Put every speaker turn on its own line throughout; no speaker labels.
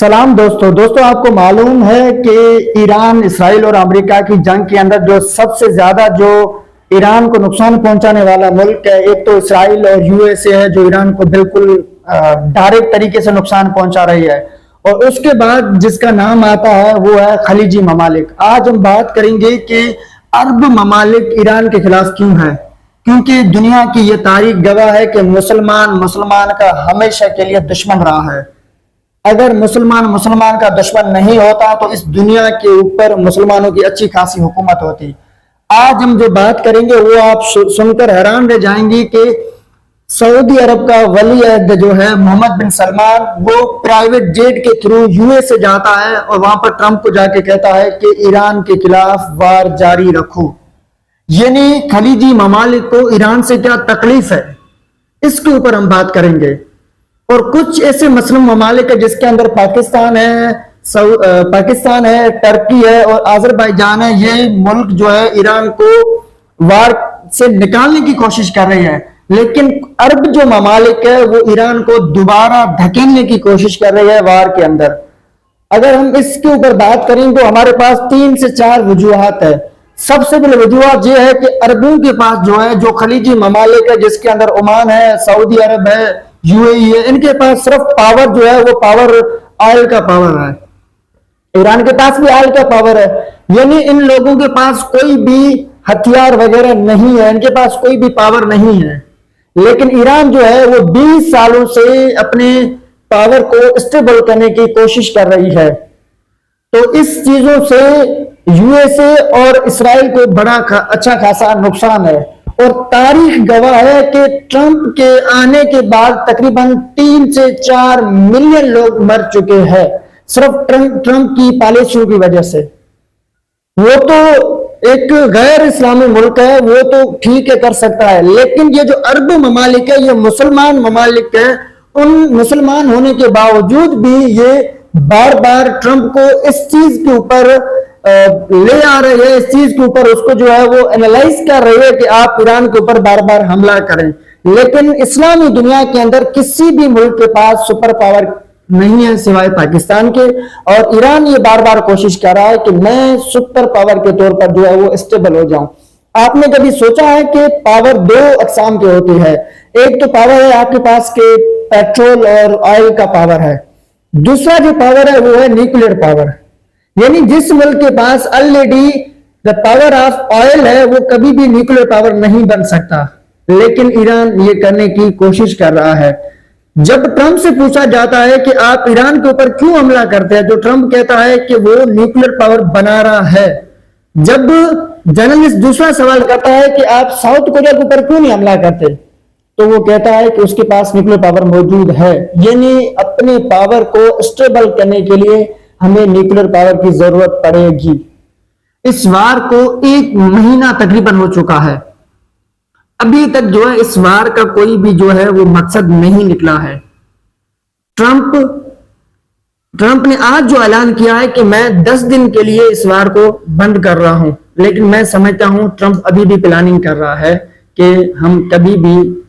सलाम दोस्तों आपको मालूम है कि ईरान इसराइल और अमेरिका की जंग के अंदर जो सबसे ज्यादा जो ईरान को नुकसान पहुंचाने वाला मुल्क है, एक तो इसराइल और यूएसए है जो ईरान को बिल्कुल डायरेक्ट तरीके से नुकसान पहुंचा रही है। और उसके बाद जिसका नाम आता है वो है खलीजी ममालिक। आज हम बात करेंगे कि अरब ममालिक ईरान के खिलाफ क्यों है, क्योंकि दुनिया की ये तारीख गवाह है कि मुसलमान का हमेशा के लिए दुश्मन रहा है। अगर मुसलमान का दुश्मन नहीं होता तो इस दुनिया के ऊपर मुसलमानों की अच्छी खासी हुकूमत होती। आज हम जो बात करेंगे वो आप सुनकर हैरान रह जाएंगे कि सऊदी अरब का वली अहद जो है मोहम्मद बिन सलमान, वो प्राइवेट जेट के थ्रू यूएसए जाता है और वहां पर ट्रंप को जाके कहता है कि ईरान के खिलाफ वार जारी रखो। यानी खलीजी ममालिक को ईरान से क्या तकलीफ है, इसके ऊपर हम बात करेंगे। और कुछ ऐसे मुस्लिम ममालिक है जिसके अंदर पाकिस्तान है, टर्की है और अजरबैजान है। ये मुल्क जो है ईरान को वार से निकालने की कोशिश कर रही है, लेकिन अरब जो ममालिक है वो ईरान को दोबारा धकेलने की कोशिश कर रही है वार के अंदर। अगर हम इसके ऊपर बात करें तो हमारे पास 3 से 4 वजूहात है। सबसे पहले वजूहत ये है कि अरबों के पास जो है, जो खलीजी ममालिक है जिसके अंदर ओमान है, सऊदी अरब है, यूएई है, इनके पास सिर्फ पावर जो है वो पावर ऑयल का पावर है। ईरान के पास भी ऑयल का पावर है, यानी इन लोगों के पास कोई भी हथियार वगैरह नहीं है, इनके पास कोई भी पावर नहीं है। लेकिन ईरान जो है वो 20 सालों से अपने पावर को स्टेबल करने की कोशिश कर रही है। तो इस चीजों से यूएसए और इसराइल को बड़ा अच्छा खासा नुकसान है। और तारीख गवाह है कि ट्रंप के आने के बाद तकरीबन 3 से 4 मिलियन लोग मर चुके हैं सिर्फ ट्रंप की पॉलिसियों की वजह से। वो तो एक गैर इस्लामी मुल्क है, वो तो ठीक है कर सकता है, लेकिन ये जो अरब ममालिक है, ये मुसलमान ममालिक है। उन मुसलमान होने के बावजूद भी ये बार बार ट्रंप को इस चीज के ऊपर ले आ रही है, इस चीज के ऊपर उसको जो है वो एनालाइज कर रही है कि आप ईरान के ऊपर बार बार हमला करें। लेकिन इस्लामी दुनिया के अंदर किसी भी मुल्क के पास सुपर पावर नहीं है सिवाय पाकिस्तान के, और ईरान ये बार बार कोशिश कर रहा है कि मैं सुपर पावर के तौर पर जो है वो स्टेबल हो जाऊं। आपने कभी सोचा है कि पावर 2 अकसाम की होती है? एक तो पावर है आपके पास के पेट्रोल और ऑयल का पावर है, दूसरा जो पावर है वो है न्यूक्लियर पावर। यानी जिस मुल्क के पास already the power of oil है वो कभी भी न्यूक्लियर पावर नहीं बन सकता, लेकिन ईरान ये करने की कोशिश कर रहा है। जब ट्रंप से पूछा जाता है कि आप ईरान के ऊपर क्यों हमला करते हैं, तो ट्रंप कहता है कि वो न्यूक्लियर पावर बना रहा है। जब जर्नलिस्ट दूसरा सवाल करता है कि आप साउथ कोरिया के ऊपर क्यों नहीं हमला करते, तो वो कहता है कि उसके पास न्यूक्लियर पावर मौजूद है। यानी अपने पावर को स्टेबल करने के लिए हमें न्यूक्लियर पावर की जरूरत पड़ेगी। इस वार को 1 महीना तकरीबन हो चुका है, अभी तक जो है इस वार का कोई भी जो है वो मकसद नहीं निकला है। ट्रंप ने आज जो ऐलान किया है कि मैं 10 दिन के लिए इस वार को बंद कर रहा हूं, लेकिन मैं समझता हूं ट्रंप अभी भी प्लानिंग कर रहा है कि हम कभी भी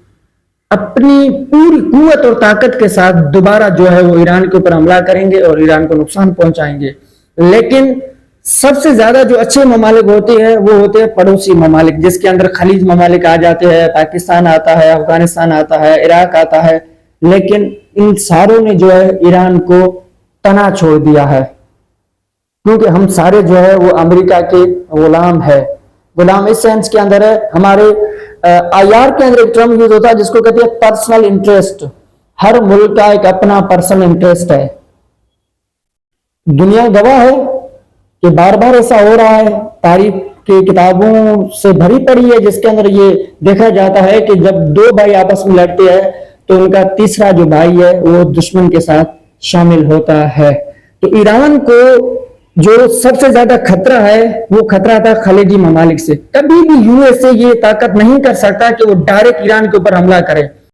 अपनी पूरी कुव्वत और ताकत के साथ दोबारा जो है वो ईरान के ऊपर हमला करेंगे और ईरान को नुकसान पहुंचाएंगे। लेकिन सबसे ज्यादा जो अच्छे ममालिक होते हैं वो होते हैं पड़ोसी ममालिक, जिसके अंदर खलीज ममालिक आ जाते हैं, पाकिस्तान आता है, अफगानिस्तान आता है, इराक आता है। लेकिन इन सारों ने जो है ईरान को तना छोड़ दिया है, क्योंकि हम सारे जो है वो अमेरिका के गुलाम है। गुलाम इस सेंस के अंदर है, हमारे आईआर के अंदर एक टर्म यूज होता है जिसको कहते हैं पर्सनल इंटरेस्ट। हर मुल्क का एक अपना पर्सनल इंटरेस्ट है। दुनिया गवाह है कि बार बार ऐसा हो रहा है, तारीख की किताबों से भरी पड़ी है, जिसके अंदर ये देखा जाता है कि जब 2 भाई आपस में लड़ते हैं तो उनका तीसरा जो भाई है वो दुश्मन के साथ शामिल होता है। तो ईरान को जो सबसे ज्यादा खतरा है वो खतरा था खलीजी ममालिक से। कभी भी यूएसए ये ताकत नहीं कर सकता कि वो डायरेक्ट ईरान के ऊपर हमला करे।